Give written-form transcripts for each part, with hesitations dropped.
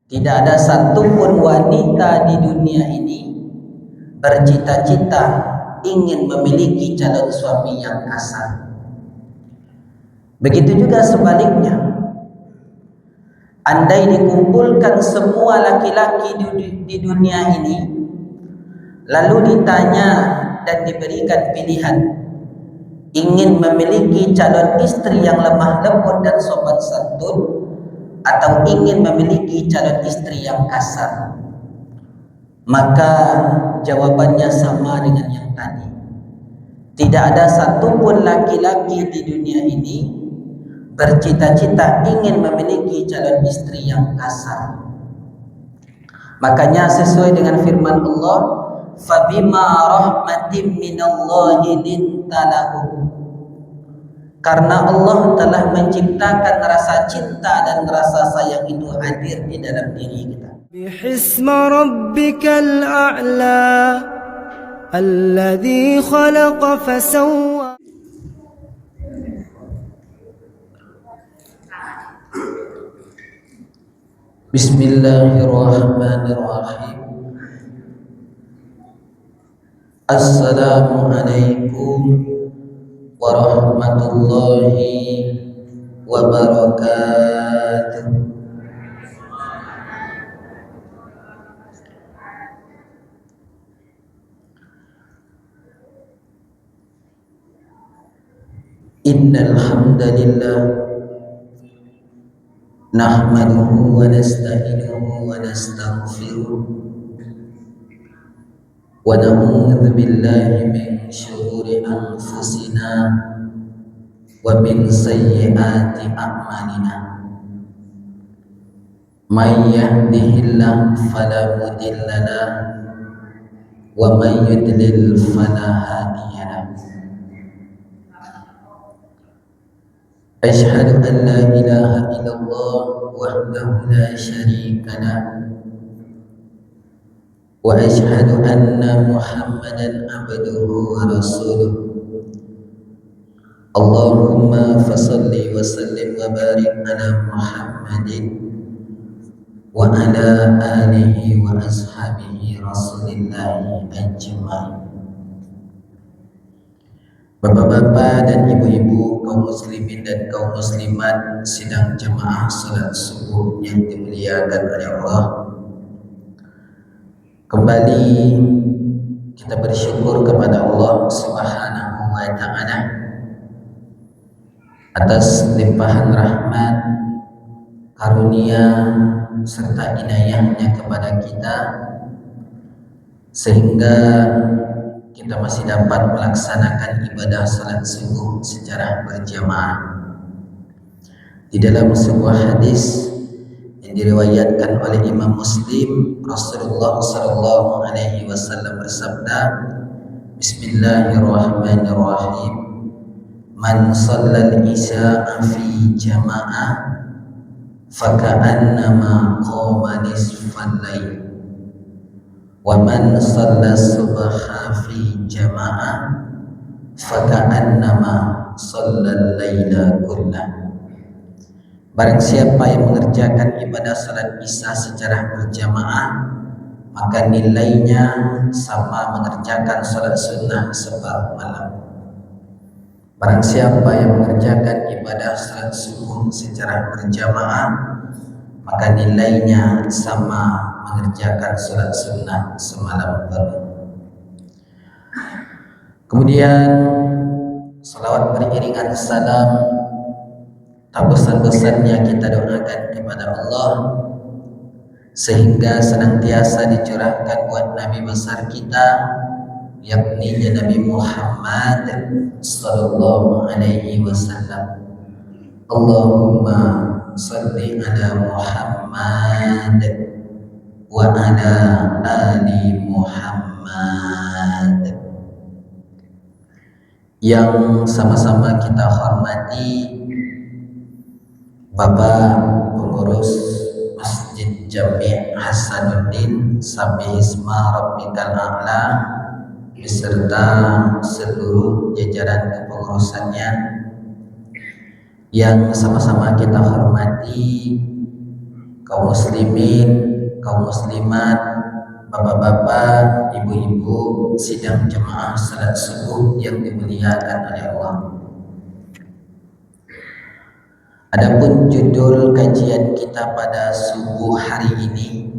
Tidak ada satupun wanita di dunia ini bercita-cita ingin memiliki calon suami yang kasar. Begitu juga sebaliknya. Andai dikumpulkan semua laki-laki di dunia ini, lalu ditanya dan diberikan pilihan, ingin memiliki calon istri yang lemah lembut dan sopan santun, atau ingin memiliki calon istri yang kasar, maka jawabannya sama dengan yang tadi. Tidak ada satupun laki-laki di dunia ini bercita-cita ingin memiliki calon istri yang kasar. Makanya sesuai dengan firman Allah, fabima rahmatin minallahi linta lahum, karena Allah telah menciptakan rasa cinta dan rasa sayang itu hadir di dalam diri kita. Bihisma rabbikal a'la alladhi khalaqa fasawwa. Bismillahirrahmanirrahim. Assalamualaikum warahmatullahi wabarakatuh. Innal hamdalillah nahmaduhu wa nasta'inuhu wa nastaghfiruh wa na'udzu billahi min syururi anfusina wa min sayyiati a'malina. May yahdihillahu fala mudilla lahu wa may yudlil fala hadiya lahu. Asyhadu an la ilaha illallah wahdahu la syarika lahu wa asyhadu anna Muhammadan abduhu wa rasuluh. Allahumma fasalli wa sallim wa barik ala Muhammadin wa ala alihi wa ashabihi rasulillahi ajma'in. Bapak-bapak dan ibu-ibu, kaum muslimin dan kaum muslimat sidang jemaah salat subuh yang dimuliakan oleh Allah. Kembali kita bersyukur kepada Allah Subhanahu wa ta'ala atas limpahan rahmat, karunia serta inayahnya kepada kita, sehingga kita masih dapat melaksanakan ibadah salat subuh secara berjamaah. Di dalam sebuah hadis yang diriwayatkan oleh Imam Muslim, Rasulullah sallallahu alaihi wasallam bersabda, Bismillahirrahmanirrahim. Man shallal isya'a fi jama'ah faka'annama qama nisfal lail. Wa man shalla subha fi jama'ah faka'annama shallal laila kullah. Barang siapa yang mengerjakan ibadah salat isya secara berjamaah, maka nilainya sama mengerjakan salat sunnah separuh malam. Barang siapa yang mengerjakan ibadah salat subuh secara berjamaah, maka nilainya sama mengerjakan salat sunnah semalam penuh. Kemudian salawat beriringan salam, tak bosan-bosannya kita doakan kepada Allah sehingga senantiasa dicurahkan buat Nabi besar kita, yakni Nabi Muhammad sallallahu alaihi wasallam. Allahumma salli ala Muhammad wa ala ali Muhammad. Yang sama-sama kita hormati Bapak Pengurus Masjid Jami' Hasanuddin Sabihisma Rabbikal A'la beserta seluruh jajaran kepengurusannya, yang sama-sama kita hormati kaum muslimin, kaum muslimat, bapak-bapak, ibu-ibu sidang jemaah salat subuh yang dimuliakan oleh Allah. Adapun judul kajian kita pada subuh hari ini,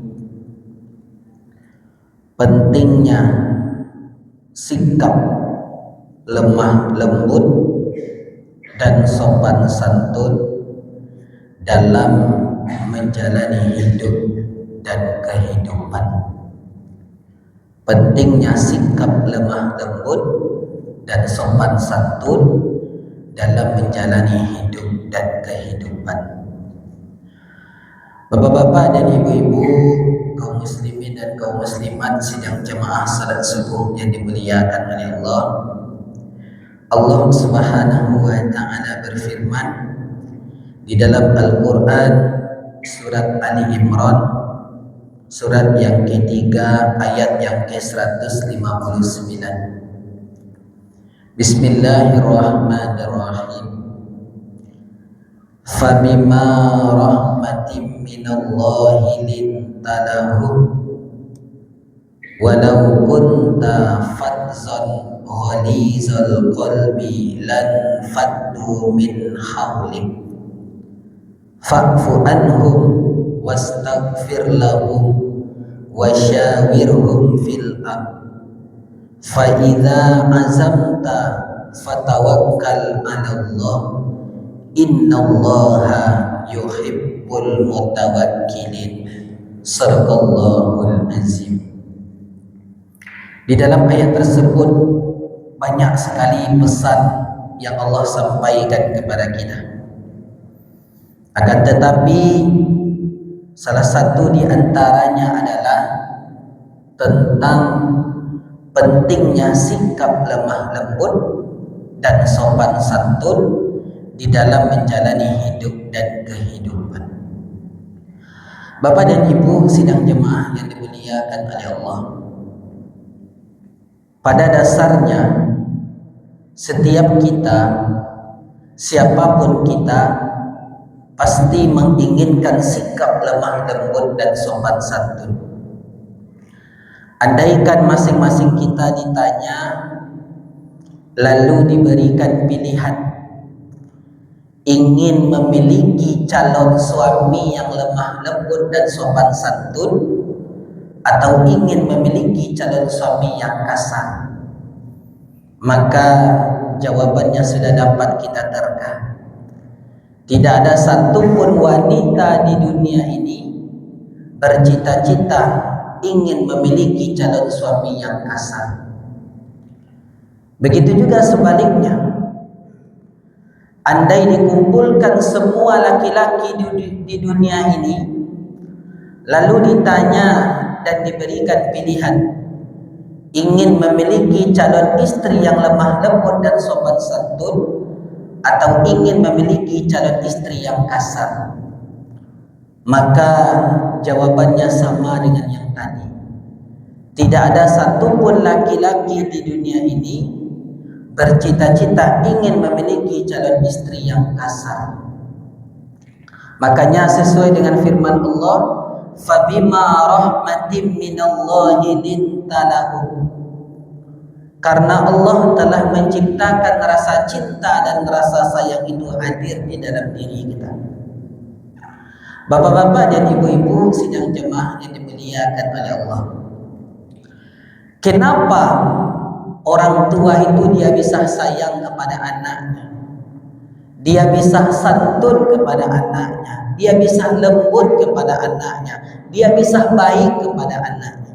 pentingnya sikap lemah lembut dan sopan santun dalam menjalani hidup dan kehidupan. Pentingnya sikap lemah lembut dan sopan santun dalam menjalani hidup dan kehidupan. Bapak-bapak dan ibu-ibu, kaum muslimin dan kaum muslimat sidang jemaah salat subuh yang dimuliakan oleh Allah. Allah Subhanahu wa taala berfirman di dalam Al-Qur'an surat Ali Imran, surat yang ketiga ayat yang ke-159. Bismillahirrahmanirrahim. Fabima rahmatin minallahi lintalahum walau kunta fadzan ghalizal qalbi lan faddu min hawlik fa'fu anhum wastaghfir lahum wasyawirhum fil amr fa idza azamta fatawakkal 'ala Allah innallaha yuhibbul mutawakkilin. Shadaqallahul azim. Di dalam ayat tersebut banyak sekali pesan yang Allah sampaikan kepada kita. Akan tetapi salah satu di antaranya adalah tentang pentingnya sikap lemah lembut dan sopan santun di dalam menjalani hidup dan kehidupan. Bapak dan Ibu sidang jemaah yang dimuliakan oleh Allah, pada dasarnya setiap kita, siapapun kita, pasti menginginkan sikap lemah lembut dan sopan santun. Andaikan masing-masing kita ditanya lalu diberikan pilihan ingin memiliki calon suami yang lemah lembut dan sopan santun atau ingin memiliki calon suami yang kasar, maka jawabannya sudah dapat kita terka. Tidak ada satupun wanita di dunia ini bercita-cita ingin memiliki calon suami yang kasar. Begitu juga sebaliknya. Andai dikumpulkan semua laki-laki di dunia ini, lalu ditanya dan diberikan pilihan ingin memiliki calon istri yang lemah lembut dan sopan santun atau ingin memiliki calon istri yang kasar, maka jawabannya sama dengan yang tadi. Tidak ada satupun laki-laki di dunia ini bercita-cita ingin memiliki calon istri yang kasar. Makanya sesuai dengan firman Allah, fabima rahmatin minallahi lintalahum, karena Allah telah menciptakan rasa cinta dan rasa sayang itu hadir di dalam diri kita. Bapak-bapak dan ibu-ibu sidang jemaah yang dimuliakan oleh Allah, kenapa orang tua itu dia bisa sayang kepada anaknya, dia bisa santun kepada anaknya, dia bisa lembut kepada anaknya, dia bisa baik kepada anaknya?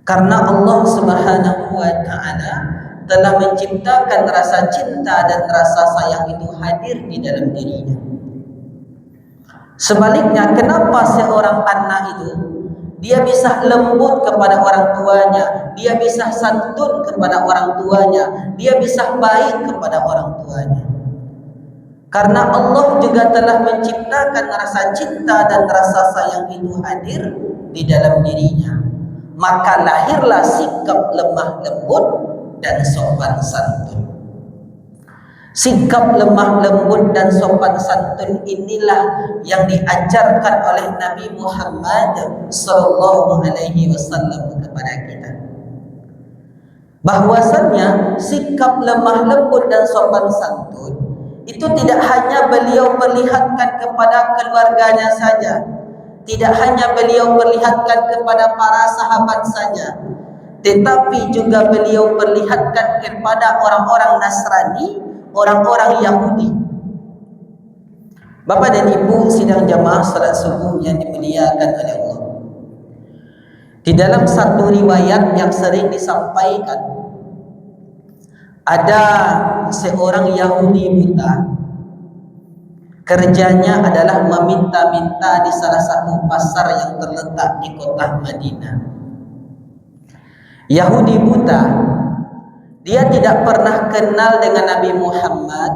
Karena Allah Subhanahu wa taala telah menciptakan rasa cinta dan rasa sayang itu hadir di dalam dirinya. Sebaliknya, kenapa seorang anak itu dia bisa lembut kepada orang tuanya, dia bisa santun kepada orang tuanya, dia bisa baik kepada orang tuanya? Karena Allah juga telah menciptakan rasa cinta dan rasa sayang itu hadir di dalam dirinya. Maka lahirlah sikap lemah lembut dan sopan santun. Sikap lemah lembut dan sopan santun inilah yang diajarkan oleh Nabi Muhammad sallallahu alaihi wasallam kepada kita. Bahwasannya sikap lemah lembut dan sopan santun itu tidak hanya beliau perlihatkan kepada keluarganya saja, tidak hanya beliau perlihatkan kepada para sahabat saja, tetapi juga beliau perlihatkan kepada orang-orang Nasrani, orang-orang Yahudi. Bapak dan Ibu sidang jamaah salat subuh yang dimuliakan oleh Allah, di dalam satu riwayat yang sering disampaikan, ada seorang Yahudi buta. Kerjanya adalah meminta-minta di salah satu pasar yang terletak di kota Madinah. Yahudi buta, dia tidak pernah kenal dengan Nabi Muhammad,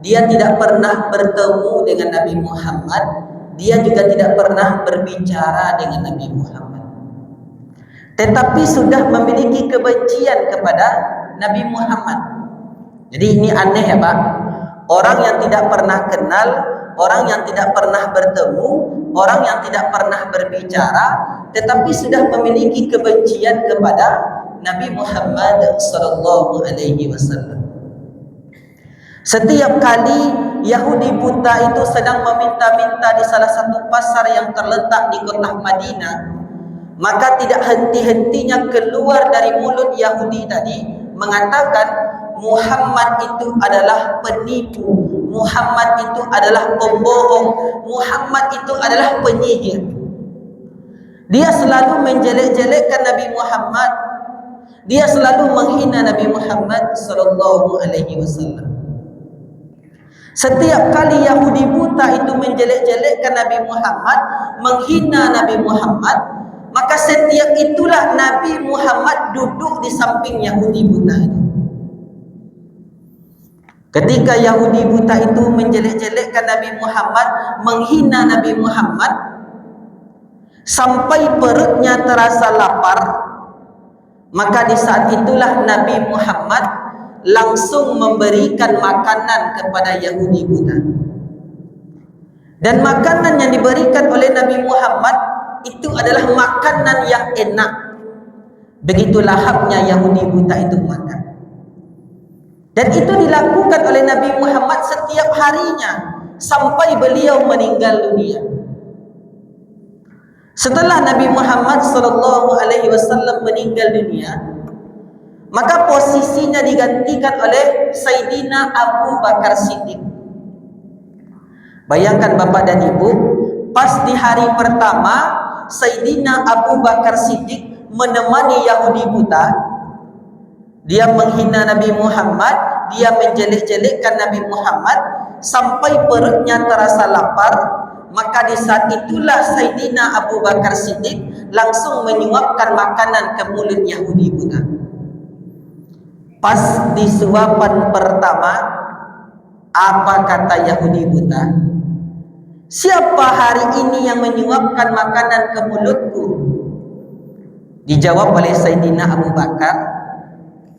dia tidak pernah bertemu dengan Nabi Muhammad, dia juga tidak pernah berbicara dengan Nabi Muhammad. Tetapi sudah memiliki kebencian kepada Nabi Muhammad. Jadi ini aneh ya Pak. Orang yang tidak pernah kenal, orang yang tidak pernah bertemu, orang yang tidak pernah berbicara, tetapi sudah memiliki kebencian kepada Nabi Muhammad sallallahu alaihi wasallam. Setiap kali Yahudi buta itu sedang meminta-minta di salah satu pasar yang terletak di kota Madinah, maka tidak henti-hentinya keluar dari mulut Yahudi tadi mengatakan Muhammad itu adalah penipu, Muhammad itu adalah pembohong, Muhammad itu adalah penyihir. Dia selalu menjelek-jelekkan Nabi Muhammad, dia selalu menghina Nabi Muhammad sallallahu alaihi wasallam. Setiap kali Yahudi buta itu menjelek-jelekkan Nabi Muhammad, menghina Nabi Muhammad, maka setiap itulah Nabi Muhammad duduk di samping Yahudi buta itu. Ketika Yahudi buta itu menjelek-jelekkan Nabi Muhammad, menghina Nabi Muhammad, sampai perutnya terasa lapar, maka di saat itulah Nabi Muhammad langsung memberikan makanan kepada Yahudi buta. Dan makanan yang diberikan oleh Nabi Muhammad itu adalah makanan yang enak. Begitu lahapnya Yahudi buta itu makan. Dan itu dilakukan oleh Nabi Muhammad setiap harinya sampai beliau meninggal dunia. Setelah Nabi Muhammad sallallahu alaihi wasallam meninggal dunia, maka posisinya digantikan oleh Sayyidina Abu Bakar Siddiq. Bayangkan Bapak dan Ibu, pas di hari pertama Sayyidina Abu Bakar Siddiq menemani Yahudi buta, dia menghina Nabi Muhammad, dia menjelek-jelekkan Nabi Muhammad sampai perutnya terasa lapar, maka di saat itulah Sayyidina Abu Bakar Siddiq langsung menyuapkan makanan ke mulut Yahudi buta. Pas di suapan pertama, apa kata Yahudi buta? Siapa hari ini yang menyuapkan makanan ke mulutku? Dijawab oleh Sayyidina Abu Bakar,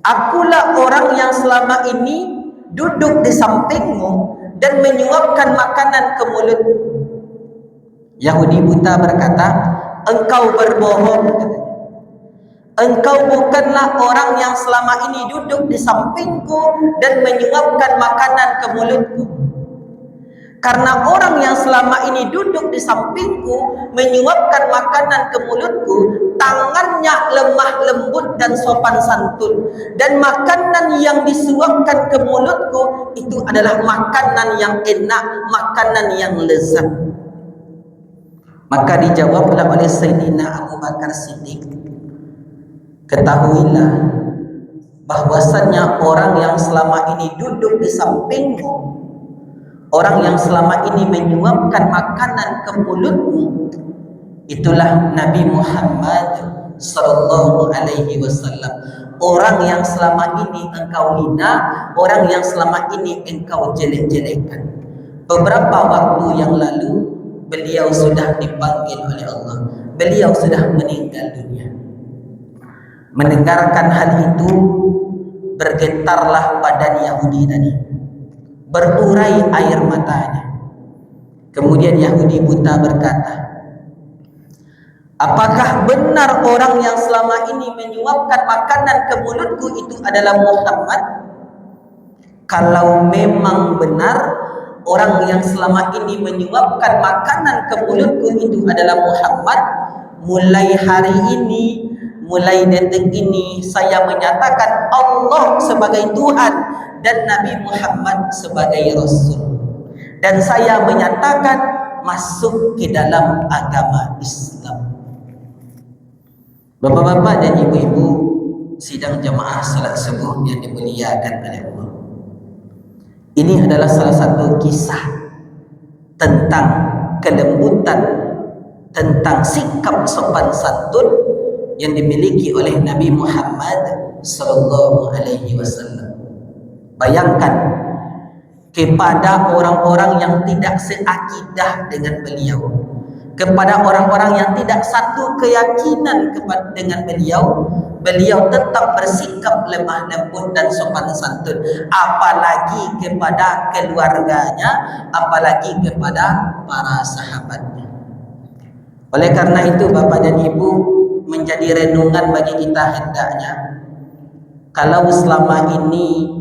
akulah orang yang selama ini duduk di sampingmu dan menyuapkan makanan ke mulutmu. Yahudi buta berkata, engkau berbohong. Engkau bukanlah orang yang selama ini duduk di sampingku dan menyuapkan makanan ke mulutku. Karena orang yang selama ini duduk di sampingku menyuapkan makanan ke mulutku, tangannya lemah lembut dan sopan santun, dan makanan yang disuapkan ke mulutku itu adalah makanan yang enak, makanan yang lezat. Maka dijawablah oleh Sayyidina Abu Bakar Siddiq, ketahuilah bahwasannya orang yang selama ini duduk di sampingmu, orang yang selama ini menyuapkan makanan ke mulutmu, itulah Nabi Muhammad sallallahu alaihi wasallam. Orang yang selama ini engkau hina, orang yang selama ini engkau jelek-jelekkan. Beberapa waktu yang lalu beliau sudah dipanggil oleh Allah, beliau sudah meninggal dunia. Mendengarkan hal itu, bergetarlah badan Yahudi tadi. berurai air matanya. Kemudian Yahudi buta berkata, apakah benar orang yang selama ini menyuapkan makanan ke mulutku itu adalah Muhammad? Kalau memang benar orang yang selama ini menyuapkan makanan ke mulutku itu adalah Muhammad, mulai hari ini, mulai detik ini, saya menyatakan Allah sebagai Tuhan dan Nabi Muhammad sebagai Rasul. Dan saya menyatakan masuk ke dalam agama Islam. Bapak-bapak dan ibu-ibu sidang jamaah salat subuh yang dimuliakan oleh Allah. Ini adalah salah satu kisah tentang kelembutan, tentang sikap sopan santun yang dimiliki oleh Nabi Muhammad sallallahu alaihi wasallam. Bayangkan kepada orang-orang yang tidak seakidah dengan beliau, kepada orang-orang yang tidak satu keyakinan dengan beliau, beliau tetap bersikap lemah lembut dan sopan santun, apalagi kepada keluarganya, apalagi kepada para sahabatnya. Oleh karena itu Bapak dan Ibu, menjadi renungan bagi kita hendaknya, kalau selama ini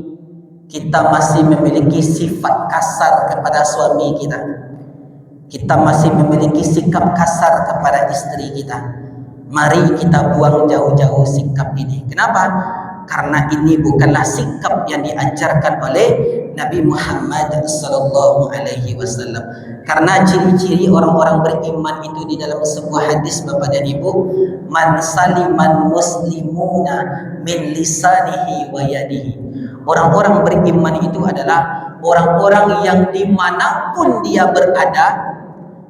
kita masih memiliki sifat kasar kepada suami kita, kita masih memiliki sikap kasar kepada istri kita, mari kita buang jauh-jauh sikap ini. Kenapa? Karena ini bukanlah sikap yang diajarkan oleh Nabi Muhammad sallallahu alaihi wasallam. Karena ciri-ciri orang-orang beriman itu di dalam sebuah hadis Bapak dan Ibu, man saliman muslimuna min lisanihi wa yadihi. Orang-orang beriman itu adalah orang-orang yang dimanapun dia berada,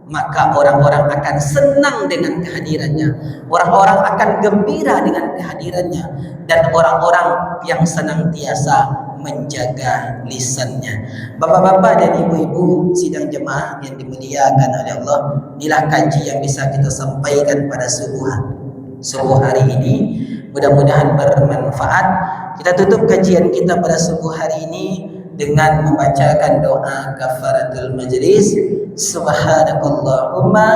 maka orang-orang akan senang dengan kehadirannya, orang-orang akan gembira dengan kehadirannya, dan orang-orang yang senantiasa menjaga lisannya. Bapak-bapak dan ibu-ibu sidang jemaah yang dimuliakan oleh Allah, inilah kaji yang bisa kita sampaikan pada subuh hari ini. Mudah-mudahan bermanfaat. Kita tutup kajian kita pada subuh hari ini dengan membacakan doa kafaratul majlis. Subhanakallahumma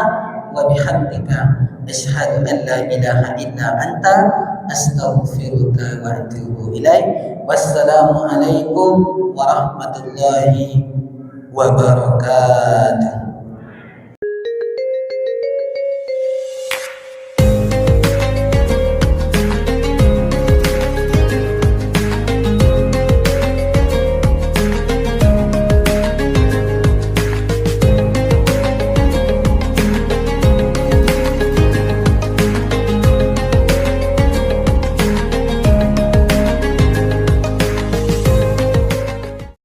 wa bihamdika asyhadu an la ilaha illa anta astaghfiruka wa atubu ilaik. Wassalamu alaikum warahmatullahi wabarakatuh.